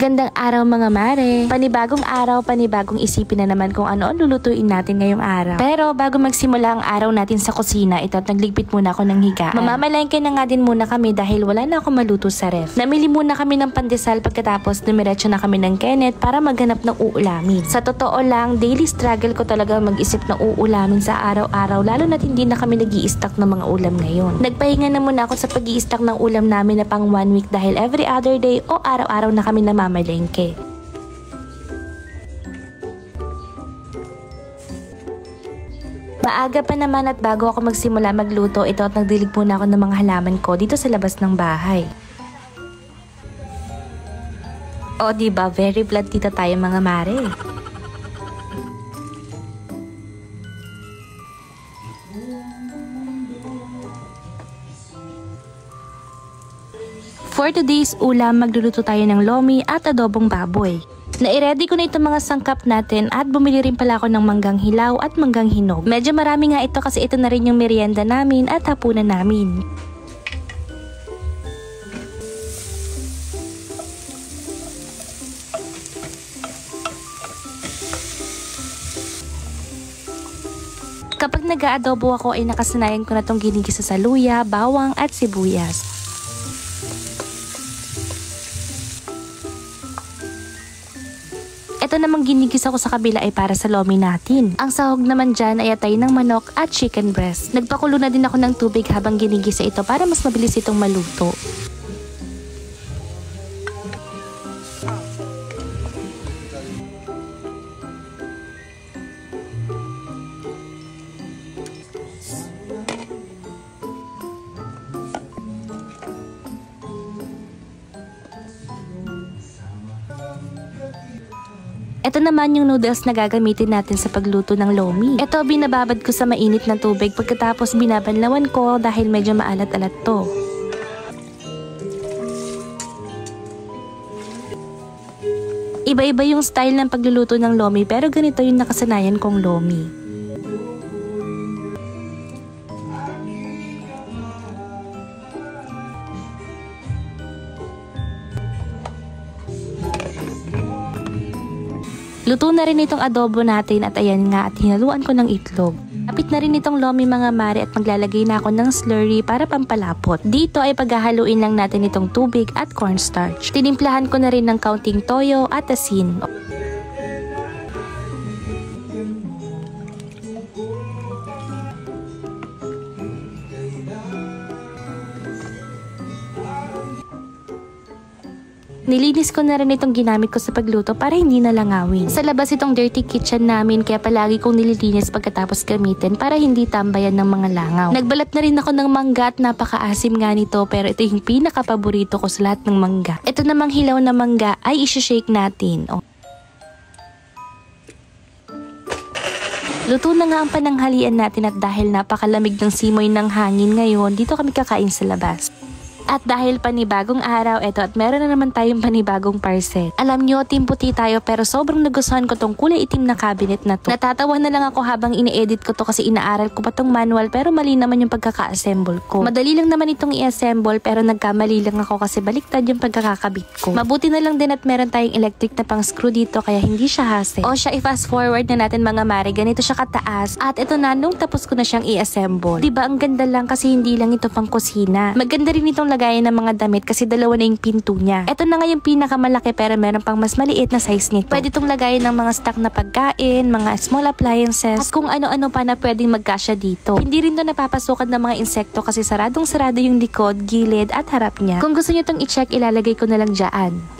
Magandang araw mga mare. Panibagong araw, panibagong isipin na naman kung ano ang lulutuin natin ngayong araw. Pero bago magsimula ang araw natin sa kusina, ito at nagligpit muna ako ng higaan. Mamamalengke na nga din muna kami dahil wala na ako maluto sa ref. Namili muna kami ng pandesal pagkatapos dumiretso na kami ng Kenneth para maghanap ng uulamin. Sa totoo lang, daily struggle ko talaga mag-isip ng uulamin sa araw-araw lalo na't hindi na kami nag-i-stock ng mga ulam ngayon. Nagpahinga na muna ako sa pag-i-stock ng ulam namin na pang 1 week dahil every other day o araw-araw na kami namamalengke. Maaga pa naman at bago ako magsimula magluto, ito at nagdilig muna ako ng mga halaman ko dito sa labas ng bahay. O diba, very blood tita tayo mga mare. For today's ulam, magluluto tayo ng lomi at adobong baboy. Nai-ready ko na itong mga sangkap natin at bumili rin pala ako ng manggang hilaw at manggang hinog. Medyo marami nga ito kasi ito na rin yung merienda namin at hapunan namin. Kapag nag-aadobo ako ay nakasanayan ko na itong ginigisa sa luya, bawang at sibuyas. Ito namang ginigisa ko sa kabila ay para sa lomi natin. Ang sahog naman dyan ay atay ng manok at chicken breast. Nagpakulo na din ako ng tubig habang ginigisa ito para mas mabilis itong maluto. Ito naman yung noodles na gagamitin natin sa pagluto ng lomi. Ito binababad ko sa mainit na tubig pagkatapos binabanlawan ko dahil medyo maalat-alat to. Iba-iba yung style ng pagluluto ng lomi pero ganito yung nakasanayan kong lomi. Luto na rin itong adobo natin at ayan nga at hinaluan ko ng itlog. Kapit na rin itong lomi mga mare at maglalagay na ako ng slurry para pampalapot. Dito ay paghahaluin lang natin itong tubig at cornstarch. Tinimplahan ko na rin ng kaunting toyo at asin. Nilinis ko na rin itong ginamit ko sa pagluto para hindi nalangawin. Sa labas itong dirty kitchen namin kaya palagi kong nililinis pagkatapos gamitin para hindi tambayan ng mga langaw. Nagbalat na rin ako ng mangga at napakaasim nga nito pero ito yung pinaka-paborito ko sa lahat ng mangga. Ito namang hilaw na mangga ay isi-shake natin. Luto na nga ang pananghalian natin at dahil napakalamig ng simoy ng hangin ngayon, dito kami kakain sa labas. At dahil panibagong araw, eto at meron na naman tayong panibagong parcel. Alam nyo, team puti tayo pero sobrang nagustuhan ko tong kulay itim na cabinet na to. Natatawa na lang ako habang ini-edit ko to kasi inaaral ko pa tong manual pero mali naman yung pagkaka-assemble ko. Madali lang naman itong i-assemble pero nagkamali lang ako kasi baliktad yung pagkakakabit ko. Mabuti na lang din at meron tayong electric na pang screw dito kaya hindi siya hassle. O siya, i-fast forward na natin mga mare, ganito siya kataas. At ito na, nung tapos ko na siyang i-assemble. Diba ang ganda lang kasi hindi lang ito pang kusina. Maganda rin itong lagayan ng mga damit kasi dalawa na yung pinto niya. Ito na nga yung pinakamalaki pero meron pang mas maliit na size nito. Pwede itong lagayan ng mga stock na pagkain, mga small appliances, at kung ano-ano pa na pwedeng magkasya dito. Hindi rin to napapasukan ng mga insekto kasi saradong-sarado yung likod, gilid at harap niya. Kung gusto niyo itong i-check, ilalagay ko na lang dyan.